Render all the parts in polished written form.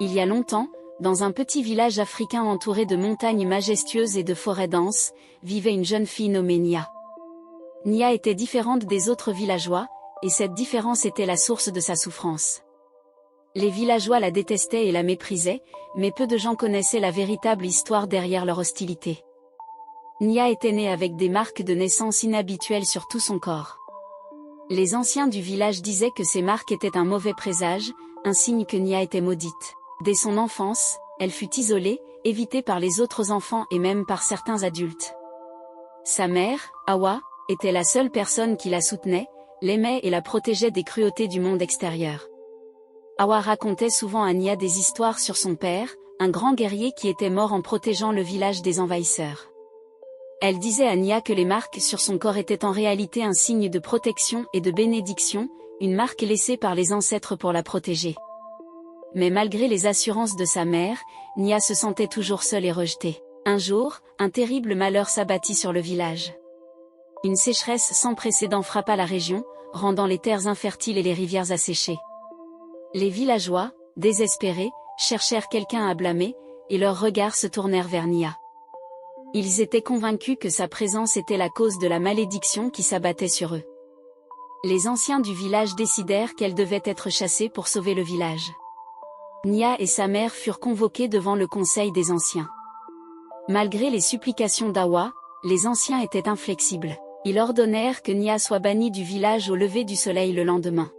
Il y a longtemps, dans un petit village africain entouré de montagnes majestueuses et de forêts denses, vivait une jeune fille nommée Nia. Nia était différente des autres villageois, et cette différence était la source de sa souffrance. Les villageois la détestaient et la méprisaient, mais peu de gens connaissaient la véritable histoire derrière leur hostilité. Nia était née avec des marques de naissance inhabituelles sur tout son corps. Les anciens du village disaient que ces marques étaient un mauvais présage, un signe que Nia était maudite. Dès son enfance, elle fut isolée, évitée par les autres enfants et même par certains adultes. Sa mère, Hawa, était la seule personne qui la soutenait, l'aimait et la protégeait des cruautés du monde extérieur. Hawa racontait souvent à Nia des histoires sur son père, un grand guerrier qui était mort en protégeant le village des envahisseurs. Elle disait à Nia que les marques sur son corps étaient en réalité un signe de protection et de bénédiction, une marque laissée par les ancêtres pour la protéger. Mais malgré les assurances de sa mère, Nia se sentait toujours seule et rejetée. Un jour, un terrible malheur s'abattit sur le village. Une sécheresse sans précédent frappa la région, rendant les terres infertiles et les rivières asséchées. Les villageois, désespérés, cherchèrent quelqu'un à blâmer, et leurs regards se tournèrent vers Nia. Ils étaient convaincus que sa présence était la cause de la malédiction qui s'abattait sur eux. Les anciens du village décidèrent qu'elle devait être chassée pour sauver le village. Nia et sa mère furent convoqués devant le conseil des anciens. Malgré les supplications d'Hawa, les anciens étaient inflexibles. Ils ordonnèrent que Nia soit bannie du village au lever du soleil le lendemain.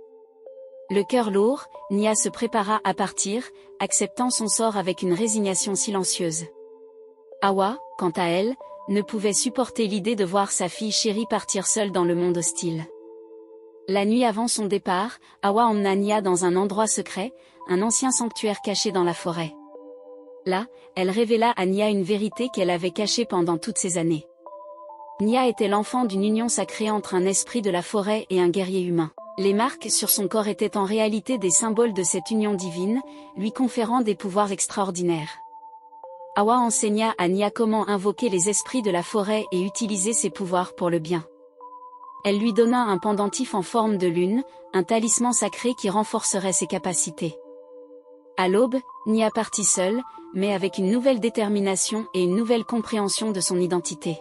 Le cœur lourd, Nia se prépara à partir, acceptant son sort avec une résignation silencieuse. Hawa, quant à elle, ne pouvait supporter l'idée de voir sa fille chérie partir seule dans le monde hostile. La nuit avant son départ, Hawa emmena Nia dans un endroit secret, un ancien sanctuaire caché dans la forêt. Là, elle révéla à Nia une vérité qu'elle avait cachée pendant toutes ces années. Nia était l'enfant d'une union sacrée entre un esprit de la forêt et un guerrier humain. Les marques sur son corps étaient en réalité des symboles de cette union divine, lui conférant des pouvoirs extraordinaires. Hawa enseigna à Nia comment invoquer les esprits de la forêt et utiliser ses pouvoirs pour le bien. Elle lui donna un pendentif en forme de lune, un talisman sacré qui renforcerait ses capacités. À l'aube, Nia partit seule, mais avec une nouvelle détermination et une nouvelle compréhension de son identité.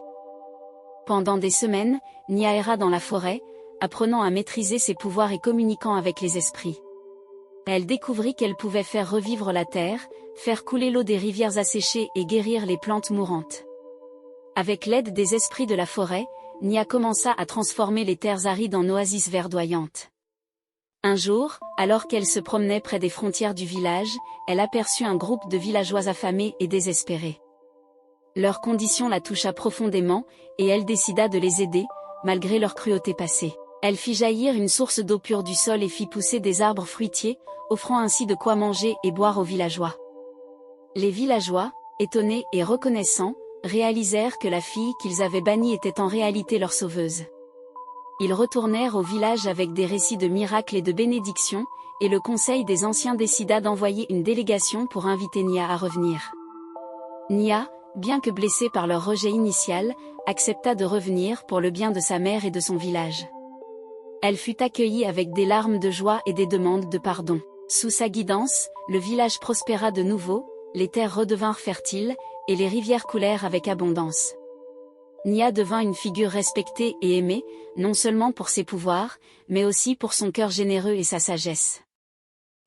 Pendant des semaines, Nia erra dans la forêt, apprenant à maîtriser ses pouvoirs et communiquant avec les esprits. Elle découvrit qu'elle pouvait faire revivre la terre, faire couler l'eau des rivières asséchées et guérir les plantes mourantes. Avec l'aide des esprits de la forêt, Nia commença à transformer les terres arides en oasis verdoyantes. Un jour, alors qu'elle se promenait près des frontières du village, elle aperçut un groupe de villageois affamés et désespérés. Leur condition la toucha profondément, et elle décida de les aider, malgré leur cruauté passée. Elle fit jaillir une source d'eau pure du sol et fit pousser des arbres fruitiers, offrant ainsi de quoi manger et boire aux villageois. Les villageois, étonnés et reconnaissants, réalisèrent que la fille qu'ils avaient bannie était en réalité leur sauveuse. Ils retournèrent au village avec des récits de miracles et de bénédictions, et le conseil des anciens décida d'envoyer une délégation pour inviter Nia à revenir. Nia, bien que blessée par leur rejet initial, accepta de revenir pour le bien de sa mère et de son village. Elle fut accueillie avec des larmes de joie et des demandes de pardon. Sous sa guidance, le village prospéra de nouveau, les terres redevinrent fertiles, et les rivières coulèrent avec abondance. Nia devint une figure respectée et aimée, non seulement pour ses pouvoirs, mais aussi pour son cœur généreux et sa sagesse.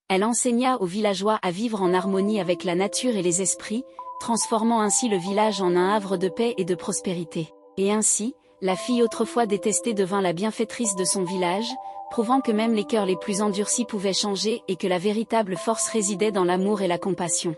Elle enseigna aux villageois à vivre en harmonie avec la nature et les esprits, transformant ainsi le village en un havre de paix et de prospérité. Et ainsi, la fille autrefois détestée devint la bienfaitrice de son village, prouvant que même les cœurs les plus endurcis pouvaient changer et que la véritable force résidait dans l'amour et la compassion.